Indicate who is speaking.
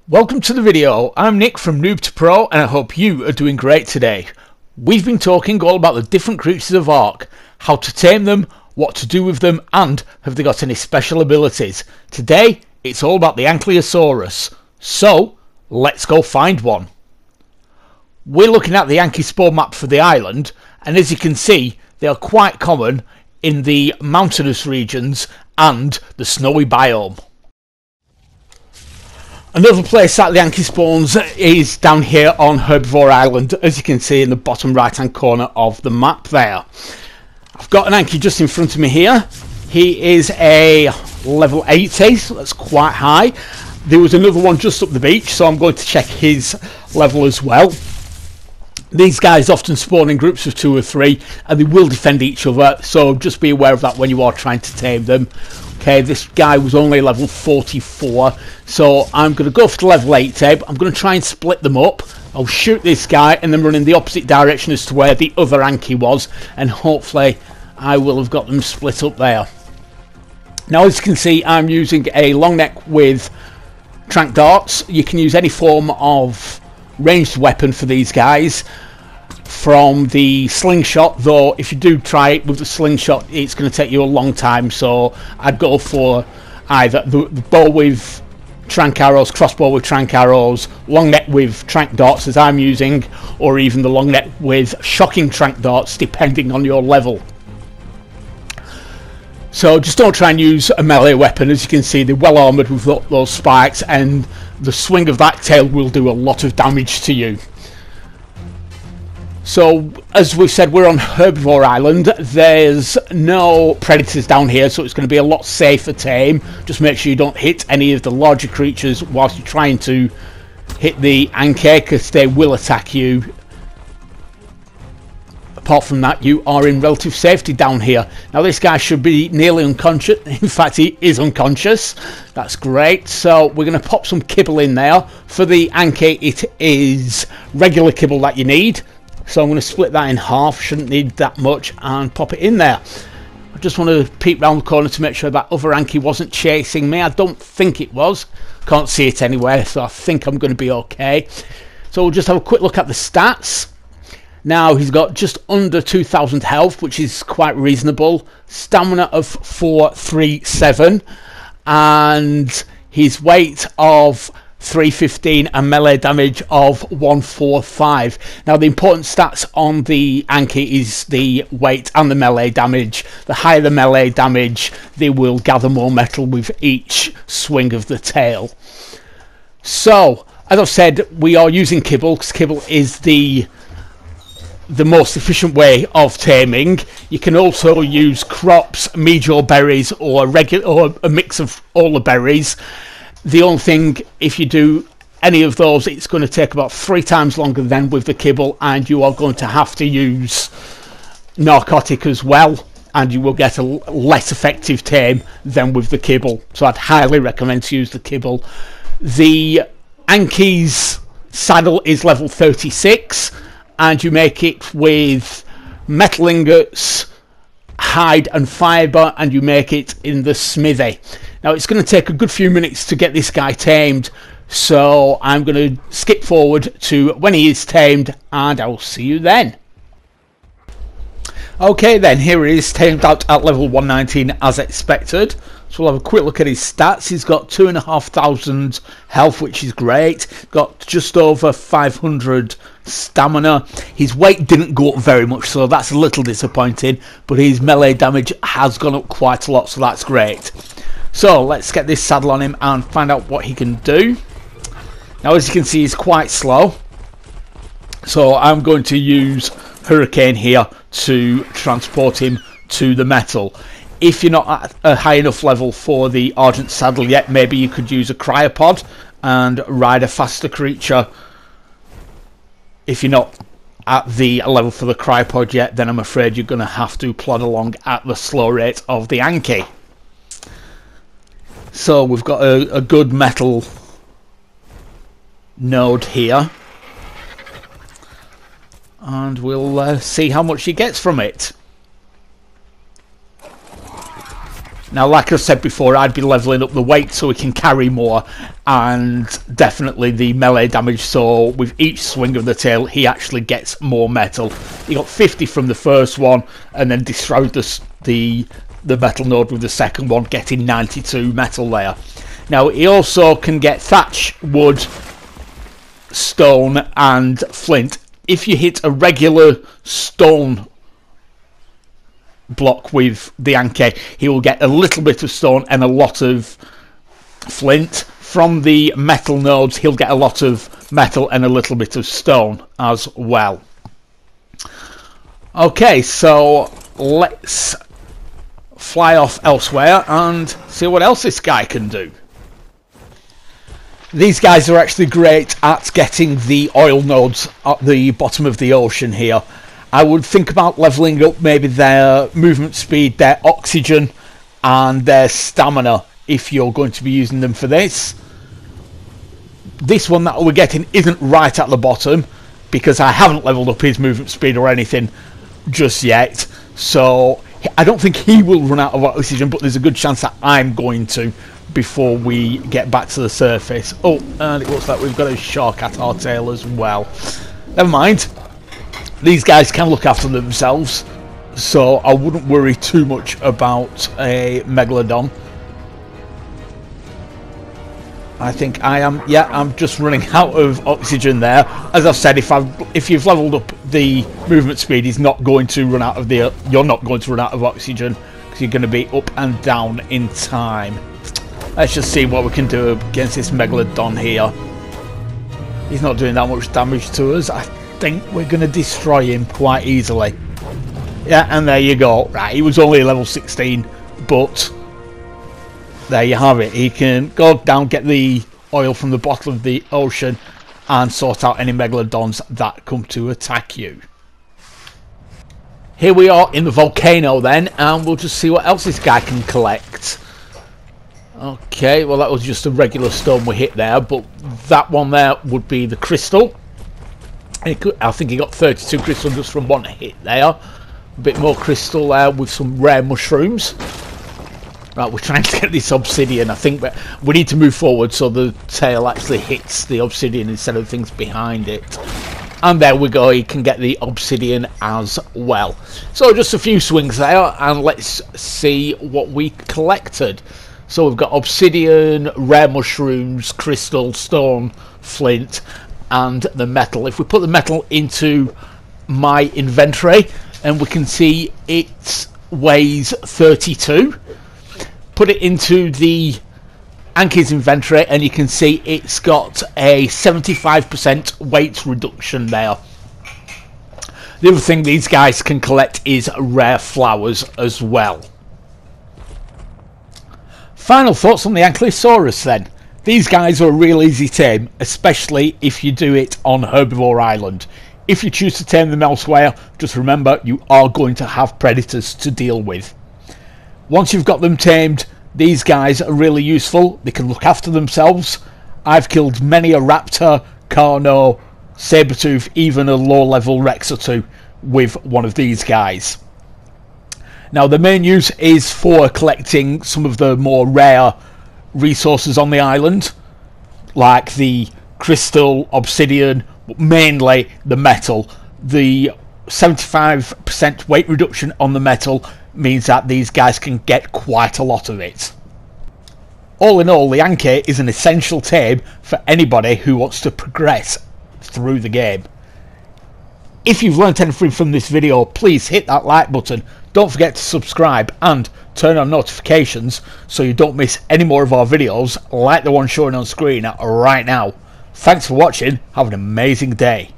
Speaker 1: Welcome to the video. I'm Nick from Noob to Pro and I hope you are doing great today. We've been talking all about the different creatures of Ark, how to tame them, what to do with them, and have they got any special abilities. Today it's all about the Ankylosaurus, so let's go find one. We're looking at the Anky spawn map for the island, and as you can see they are quite common in the mountainous regions and the snowy biome. Another place that the Anky spawns is down here on Herbivore Island, as you can see in the bottom right hand corner of the map there. I've got an Anky just in front of me here. He is a level 80, so that's quite high. There was another one just up the beach, so I'm going to check his level as well. These guys often spawn in groups of 2 or 3 and they will defend each other, so just be aware of that when you are trying to tame them. Okay, this guy was only level 44, so I'm going to go for the level 80. I'm going to try and split them up. I'll shoot this guy and then run in the opposite direction as to where the other Anky was, and hopefully I will have got them split up there. Now as you can see, I'm using a long neck with trank darts. You can use any form of ranged weapon for these guys, from the slingshot, though if you do try it with the slingshot it's going to take you a long time, so I'd go for either the bow with trank arrows, crossbow with trank arrows, long neck with trank darts as I'm using, or even the long neck with shocking trank darts depending on your level. So just don't try and use a melee weapon. As you can see, they're well armoured with those spikes, and the swing of that tail will do a lot of damage to you. So as we've said, we're on Herbivore Island. There's no predators down here, so it's going to be a lot safer tame. Just make sure you don't hit any of the larger creatures whilst you're trying to hit the Anky, because they will attack you. Apart from that, you are in relative safety down here. Now this guy should be nearly unconscious. In fact, he is unconscious. That's great. So we're going to pop some kibble in there. For the Anky, it is regular kibble that you need. So I'm going to split that in half. Shouldn't need that much, and pop it in there. I just want to peek round the corner to make sure that other Anky wasn't chasing me. I don't think it was. Can't see it anywhere, so I think I'm going to be okay. So we'll just have a quick look at the stats. Now he's got just under 2,000 health, which is quite reasonable. Stamina of 437, and his weight of 315 and melee damage of 145. Now the important stats on the Anky is the weight and the melee damage. The higher the melee damage, they will gather more metal with each swing of the tail. So as I've said, we are using kibble because kibble is the most efficient way of taming. You can also use crops, meteor berries, or a mix of all the berries. The only thing, if you do any of those, it's going to take about 3 times longer than with the kibble, and you are going to have to use narcotic as well, and you will get a less effective tame than with the kibble. So I'd highly recommend to use the kibble. The Anky's saddle is level 36, and you make it with metal ingots, hide and fibre, and you make it in the smithy. Now it's going to take a good few minutes to get this guy tamed, so I'm going to skip forward to when he is tamed, and I'll see you then. Okay then, here he is, tamed out at level 119 as expected. So we'll have a quick look at his stats. He's got 2,500 health, which is great. Got just over 500 stamina. His weight didn't go up very much, so that's a little disappointing, but his melee damage has gone up quite a lot, so that's great. So let's get this saddle on him and find out what he can do. Now as you can see, he's quite slow, so I'm going to use Hurricane here to transport him to the metal. If you're not at a high enough level for the Argent saddle yet, maybe you could use a cryopod and ride a faster creature. If you're not at the level for the cryopod yet, then I'm afraid you're going to have to plod along at the slow rate of the Anky. So we've got a good metal node here, and we'll see how much he gets from it. Now, like I said before, I'd be levelling up the weight so he can carry more, and definitely the melee damage, so with each swing of the tail he actually gets more metal. He got 50 from the first one and then destroyed the metal node with the second one, getting 92 metal there. Now he also can get thatch, wood, stone and flint. If you hit a regular stone block with the Anky, he will get a little bit of stone and a lot of flint. From the metal nodes he'll get a lot of metal and a little bit of stone as well. Okay, so let's fly off elsewhere and see what else this guy can do. These guys are actually great at getting the oil nodes at the bottom of the ocean here. I would think about levelling up maybe their movement speed, their oxygen and their stamina if you're going to be using them for this. This one that we're getting isn't right at the bottom because I haven't levelled up his movement speed or anything just yet, so I don't think he will run out of oxygen, but there's a good chance that I'm going to before we get back to the surface. Oh, and it looks like we've got a shark at our tail as well. Never mind. These guys can look after themselves, so I wouldn't worry too much about a megalodon. I think I am, yeah, I'm just running out of oxygen there. As I've said, if you've leveled up the movement speed, he's not going to run out of you're not going to run out of oxygen because you're going to be up and down in time. Let's just see what we can do against this megalodon here. He's not doing that much damage to us. I think we're going to destroy him quite easily. Yeah, and there you go. Right, he was only level 16, but there you have it. He can go down, get the oil from the bottom of the ocean and sort out any megalodons that come to attack you. Here we are in the volcano then, and we'll just see what else this guy can collect. Okay, well that was just a regular stone we hit there, but that one there would be the crystal. I think he got 32 crystal just from one hit there. A bit more crystal there with some rare mushrooms. Right, we're trying to get this obsidian. I think we need to move forward so the tail actually hits the obsidian instead of things behind it. And there we go, you can get the obsidian as well. So just a few swings there, and let's see what we collected. So we've got obsidian, rare mushrooms, crystal, stone, flint, and the metal. If we put the metal into my inventory, and we can see it weighs 32. Put it into the Anky's inventory and you can see it's got a 75% weight reduction there. The other thing these guys can collect is rare flowers as well. Final thoughts on the Ankylosaurus then. These guys are real easy tame, especially if you do it on Herbivore Island. If you choose to tame them elsewhere, just remember you are going to have predators to deal with. Once you've got them tamed, these guys are really useful. They can look after themselves. I've killed many a raptor, carno, saber-tooth, even a low-level rex or two with one of these guys. Now the main use is for collecting some of the more rare resources on the island, like the crystal, obsidian, but mainly the metal. The 75% weight reduction on the metal means that these guys can get quite a lot of it. All in all, the Anky is an essential tame for anybody who wants to progress through the game. If you've learnt anything from this video, please hit that like button. Don't forget to subscribe and turn on notifications so you don't miss any more of our videos like the one showing on screen right now. Thanks for watching. Have an amazing day.